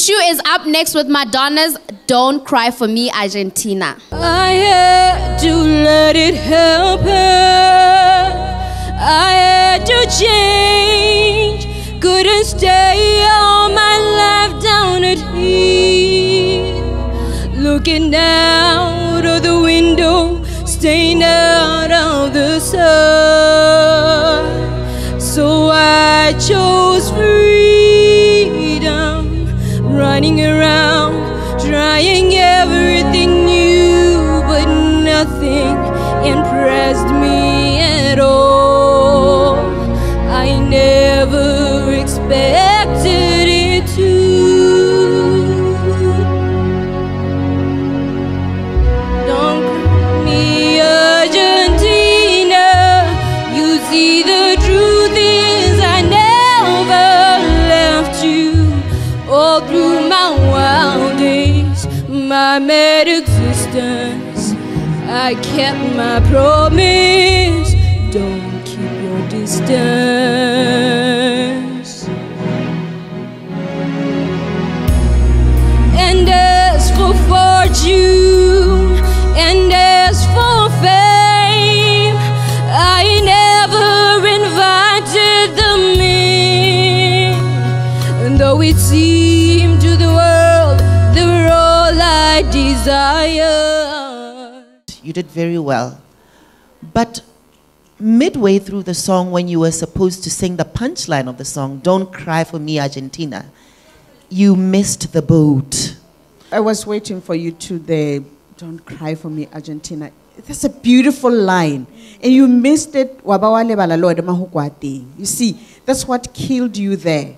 Nishu is up next with Madona's Don't Cry For Me, Argentina. I had to let it happen. I had to change. Couldn't stay all my life down at here. Looking out of the window, staying out of the sun. So I chose freedom, running around, trying everything new, but nothing impressed me at all. I never expected it to. Don't call me Argentina. You see, the truth is I never left you. All through my wild days, my mad existence, I kept my promise. Don't keep your distance. And as for fortune, and as for fame, I never invited them in. And though it seemed to the world they were all I desired. You did very well. But midway through the song, when you were supposed to sing the punchline of the song, Don't Cry For Me, Argentina, you missed the boat. I was waiting for you to the Don't Cry For Me, Argentina. That's a beautiful line. And you missed it. You see, that's what killed you there.